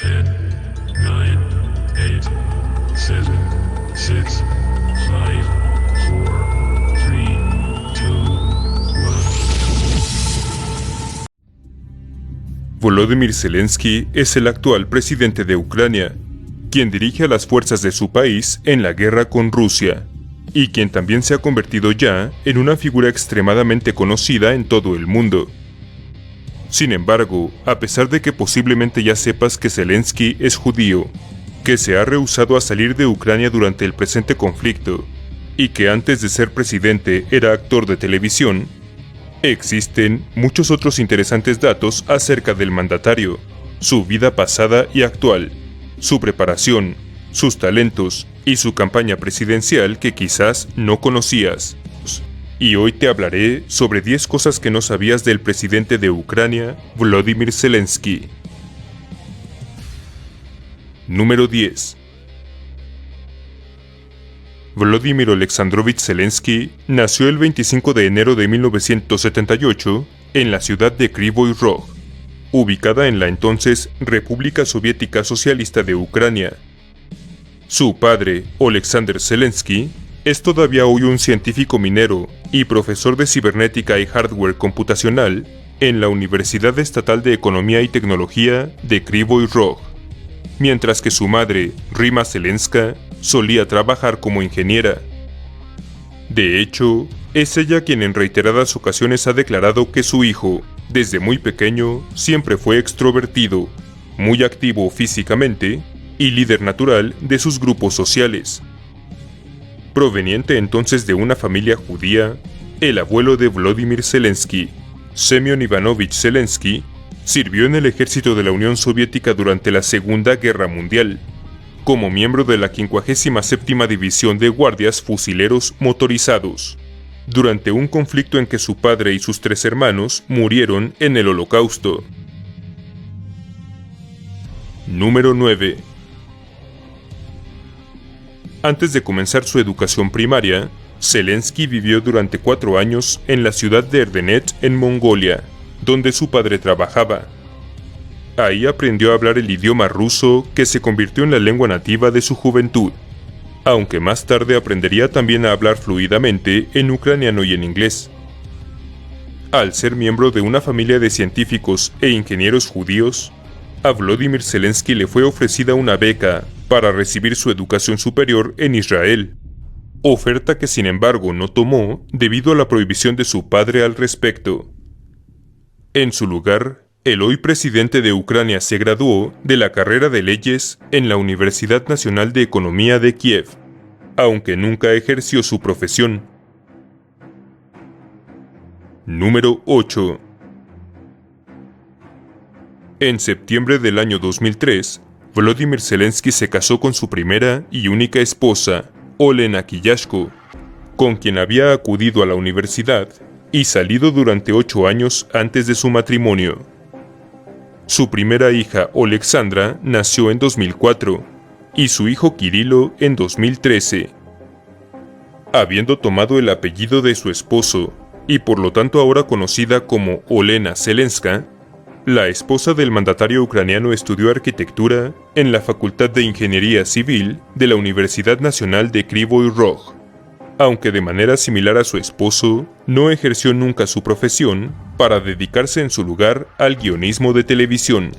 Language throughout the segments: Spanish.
10, 9, 8, 7, 6, 5, 4, 3, 2, 1. Volodymyr Zelensky es el actual presidente de Ucrania, quien dirige a las fuerzas de su país en la guerra con Rusia, y quien también se ha convertido ya en una figura extremadamente conocida en todo el mundo. Sin embargo, a pesar de que posiblemente ya sepas que Zelensky es judío, que se ha rehusado a salir de Ucrania durante el presente conflicto, y que antes de ser presidente era actor de televisión, existen muchos otros interesantes datos acerca del mandatario, su vida pasada y actual, su preparación, sus talentos y su campaña presidencial que quizás no conocías. Y hoy te hablaré sobre 10 cosas que no sabías del presidente de Ucrania, Volodymyr Zelensky. Número 10. Volodymyr Alexandrovich Zelensky nació el 25 de enero de 1978 en la ciudad de Kryvyi Rog, ubicada en la entonces República Soviética Socialista de Ucrania. Su padre, Oleksandr Zelensky, es todavía hoy un científico minero y profesor de cibernética y hardware computacional en la Universidad Estatal de Economía y Tecnología de Kryvyi Rog, mientras que su madre, Rima Zelenska, solía trabajar como ingeniera. De hecho, es ella quien en reiteradas ocasiones ha declarado que su hijo, desde muy pequeño, siempre fue extrovertido, muy activo físicamente y líder natural de sus grupos sociales. Proveniente entonces de una familia judía, el abuelo de Volodymyr Zelensky, Semyon Ivanovich Zelensky, sirvió en el ejército de la Unión Soviética durante la Segunda Guerra Mundial, como miembro de la 57ª División de Guardias Fusileros Motorizados, durante un conflicto en que su padre y sus 3 hermanos murieron en el Holocausto. Número 9. Antes de comenzar su educación primaria, Zelensky vivió durante 4 años en la ciudad de Erdenet, en Mongolia, donde su padre trabajaba. Ahí aprendió a hablar el idioma ruso, que se convirtió en la lengua nativa de su juventud, aunque más tarde aprendería también a hablar fluidamente en ucraniano y en inglés. Al ser miembro de una familia de científicos e ingenieros judíos, a Volodymyr Zelensky le fue ofrecida una beca para recibir su educación superior en Israel, oferta que sin embargo no tomó debido a la prohibición de su padre al respecto. En su lugar, el hoy presidente de Ucrania se graduó de la carrera de leyes en la Universidad Nacional de Economía de Kiev, aunque nunca ejerció su profesión. Número 8. En septiembre del año 2003, Volodymyr Zelensky se casó con su primera y única esposa, Olena Kiyashko, con quien había acudido a la universidad y salido durante 8 años antes de su matrimonio. Su primera hija, Oleksandra, nació en 2004 y su hijo Kirilo en 2013. Habiendo tomado el apellido de su esposo y por lo tanto ahora conocida como Olena Zelenska, la esposa del mandatario ucraniano estudió arquitectura en la Facultad de Ingeniería Civil de la Universidad Nacional de Kryvyi Rog, aunque de manera similar a su esposo, no ejerció nunca su profesión para dedicarse en su lugar al guionismo de televisión.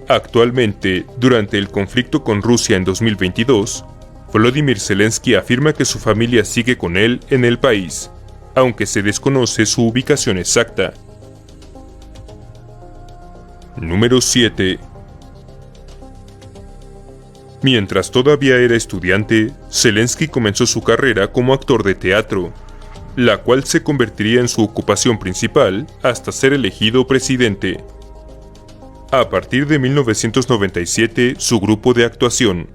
Actualmente, durante el conflicto con Rusia en 2022, Volodymyr Zelensky afirma que su familia sigue con él en el país, aunque se desconoce su ubicación exacta. Número 7. Mientras todavía era estudiante, Zelensky comenzó su carrera como actor de teatro, la cual se convertiría en su ocupación principal hasta ser elegido presidente. A partir de 1997, su grupo de actuación,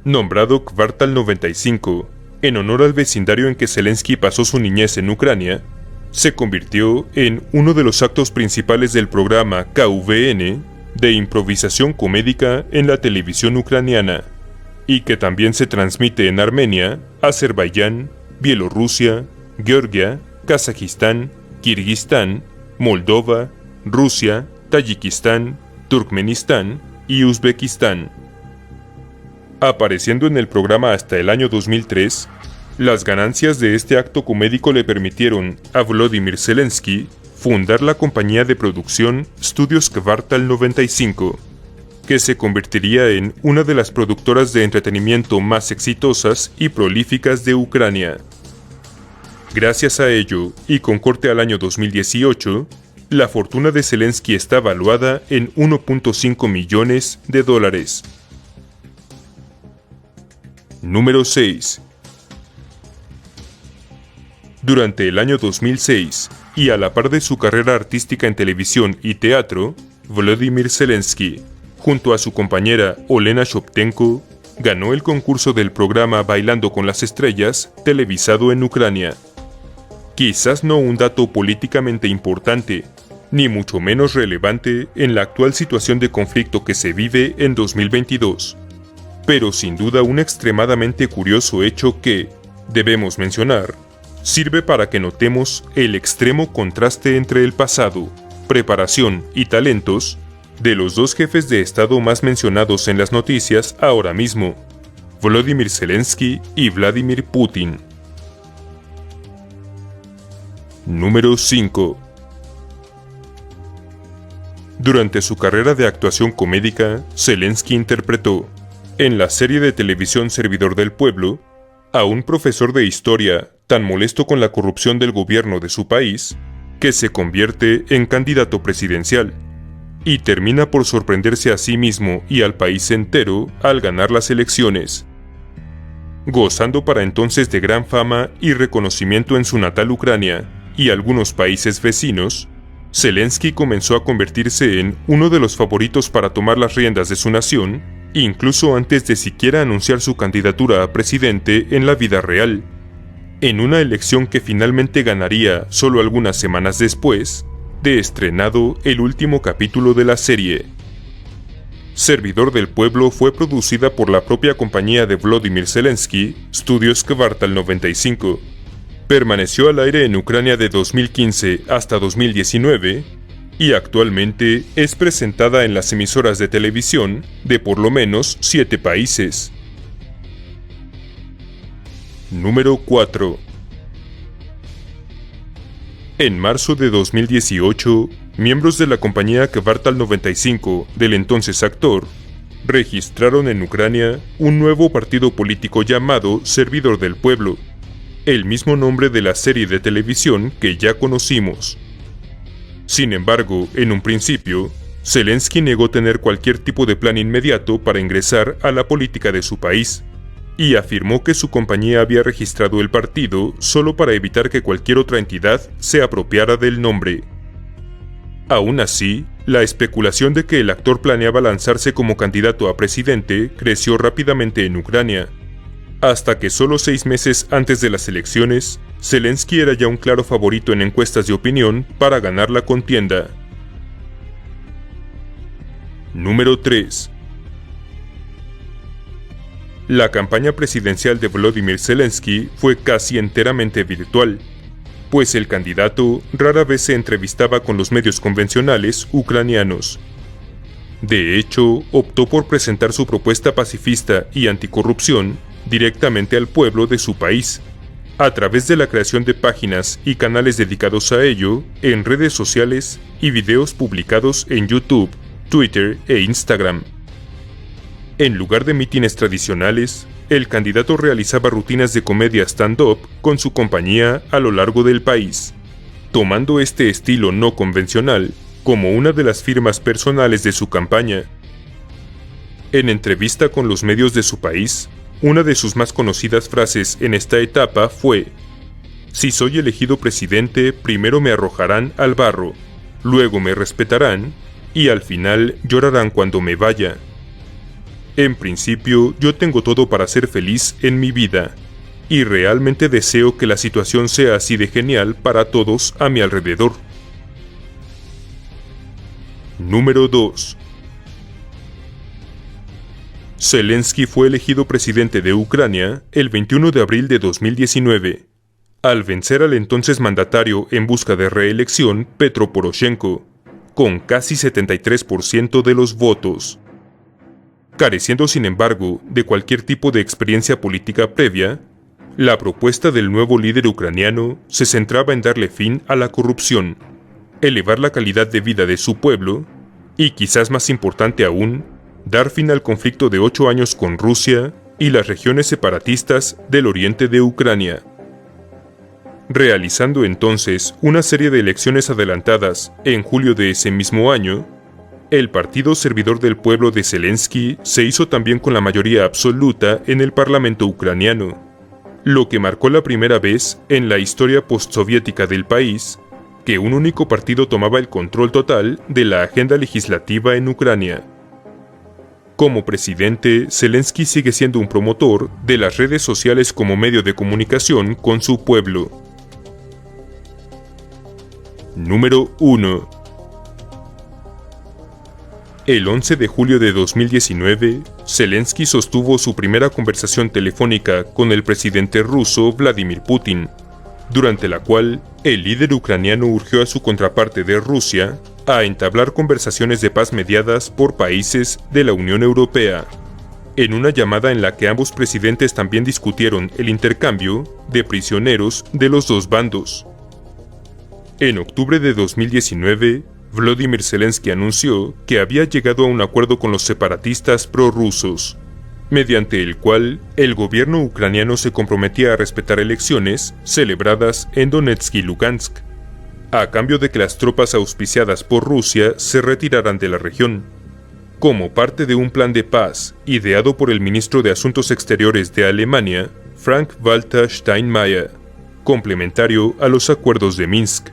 nombrado Kvartal 95, en honor al vecindario en que Zelensky pasó su niñez en Ucrania, se convirtió en uno de los actos principales del programa KVN de improvisación comédica en la televisión ucraniana, y que también se transmite en Armenia, Azerbaiyán, Bielorrusia, Georgia, Kazajistán, Kirguistán, Moldova, Rusia, Tayikistán, Turkmenistán y Uzbekistán. Apareciendo en el programa hasta el año 2003, las ganancias de este acto comédico le permitieron a Volodymyr Zelensky fundar la compañía de producción Studios Kvartal 95, que se convertiría en una de las productoras de entretenimiento más exitosas y prolíficas de Ucrania. Gracias a ello, y con corte al año 2018, la fortuna de Zelensky está valuada en $1.5 millones. Número 6. Durante el año 2006, y a la par de su carrera artística en televisión y teatro, Volodymyr Zelensky, junto a su compañera Olena Shoptenko, ganó el concurso del programa Bailando con las Estrellas, televisado en Ucrania. Quizás no un dato políticamente importante, ni mucho menos relevante en la actual situación de conflicto que se vive en 2022, pero sin duda un extremadamente curioso hecho que, debemos mencionar, sirve para que notemos el extremo contraste entre el pasado, preparación y talentos de los dos jefes de Estado más mencionados en las noticias ahora mismo, Volodymyr Zelensky y Vladimir Putin. Número 5. Durante su carrera de actuación comédica, Zelensky interpretó, en la serie de televisión Servidor del Pueblo, a un profesor de historia tan molesto con la corrupción del gobierno de su país, que se convierte en candidato presidencial, y termina por sorprenderse a sí mismo y al país entero al ganar las elecciones. Gozando para entonces de gran fama y reconocimiento en su natal Ucrania y algunos países vecinos, Zelensky comenzó a convertirse en uno de los favoritos para tomar las riendas de su nación, incluso antes de siquiera anunciar su candidatura a presidente en la vida real, en una elección que finalmente ganaría solo algunas semanas después de estrenado el último capítulo de la serie. Servidor del Pueblo fue producida por la propia compañía de Volodymyr Zelensky, Studios Kvartal 95. Permaneció al aire en Ucrania de 2015 hasta 2019 y actualmente es presentada en las emisoras de televisión de por lo menos 7 países. Número 4. En marzo de 2018, miembros de la compañía Kvartal 95 del entonces actor registraron en Ucrania un nuevo partido político llamado Servidor del Pueblo, el mismo nombre de la serie de televisión que ya conocimos. Sin embargo, en un principio, Zelensky negó tener cualquier tipo de plan inmediato para ingresar a la política de su país, y afirmó que su compañía había registrado el partido solo para evitar que cualquier otra entidad se apropiara del nombre. Aún así, la especulación de que el actor planeaba lanzarse como candidato a presidente creció rápidamente en Ucrania, hasta que solo 6 meses antes de las elecciones, Zelensky era ya un claro favorito en encuestas de opinión para ganar la contienda. Número 3. La campaña presidencial de Volodymyr Zelensky fue casi enteramente virtual, pues el candidato rara vez se entrevistaba con los medios convencionales ucranianos. De hecho, optó por presentar su propuesta pacifista y anticorrupción directamente al pueblo de su país, a través de la creación de páginas y canales dedicados a ello en redes sociales y videos publicados en YouTube, Twitter e Instagram. En lugar de mítines tradicionales, el candidato realizaba rutinas de comedia stand-up con su compañía a lo largo del país, tomando este estilo no convencional como una de las firmas personales de su campaña. En entrevista con los medios de su país, una de sus más conocidas frases en esta etapa fue: "Si soy elegido presidente, primero me arrojarán al barro, luego me respetarán y al final llorarán cuando me vaya. En principio, yo tengo todo para ser feliz en mi vida, y realmente deseo que la situación sea así de genial para todos a mi alrededor". Número 2. Zelensky fue elegido presidente de Ucrania el 21 de abril de 2019, al vencer al entonces mandatario en busca de reelección Petro Poroshenko, con casi 73% de los votos. Careciendo sin embargo de cualquier tipo de experiencia política previa, la propuesta del nuevo líder ucraniano se centraba en darle fin a la corrupción, elevar la calidad de vida de su pueblo y, quizás más importante aún, dar fin al conflicto de 8 años con Rusia y las regiones separatistas del oriente de Ucrania. Realizando entonces una serie de elecciones adelantadas en julio de ese mismo año, el Partido Servidor del Pueblo de Zelensky se hizo también con la mayoría absoluta en el Parlamento ucraniano, lo que marcó la primera vez en la historia postsoviética del país que un único partido tomaba el control total de la agenda legislativa en Ucrania. Como presidente, Zelensky sigue siendo un promotor de las redes sociales como medio de comunicación con su pueblo. Número 1. El 11 de julio de 2019, Zelensky sostuvo su primera conversación telefónica con el presidente ruso Vladimir Putin, durante la cual el líder ucraniano urgió a su contraparte de Rusia a entablar conversaciones de paz mediadas por países de la Unión Europea, en una llamada en la que ambos presidentes también discutieron el intercambio de prisioneros de los dos bandos. En octubre de 2019, Volodymyr Zelensky anunció que había llegado a un acuerdo con los separatistas prorrusos, mediante el cual el gobierno ucraniano se comprometía a respetar elecciones celebradas en Donetsk y Lugansk, a cambio de que las tropas auspiciadas por Rusia se retiraran de la región, como parte de un plan de paz ideado por el ministro de Asuntos Exteriores de Alemania, Frank-Walter Steinmeier, complementario a los acuerdos de Minsk.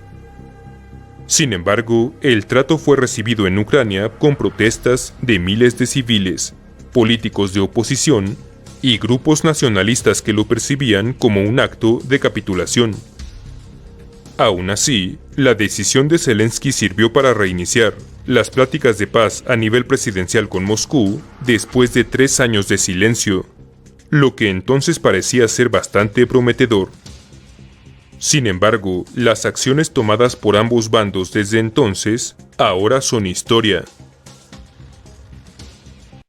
Sin embargo, el trato fue recibido en Ucrania con protestas de miles de civiles, políticos de oposición y grupos nacionalistas que lo percibían como un acto de capitulación. Aún así, la decisión de Zelensky sirvió para reiniciar las pláticas de paz a nivel presidencial con Moscú después de 3 años de silencio, lo que entonces parecía ser bastante prometedor. Sin embargo, las acciones tomadas por ambos bandos desde entonces ahora son historia.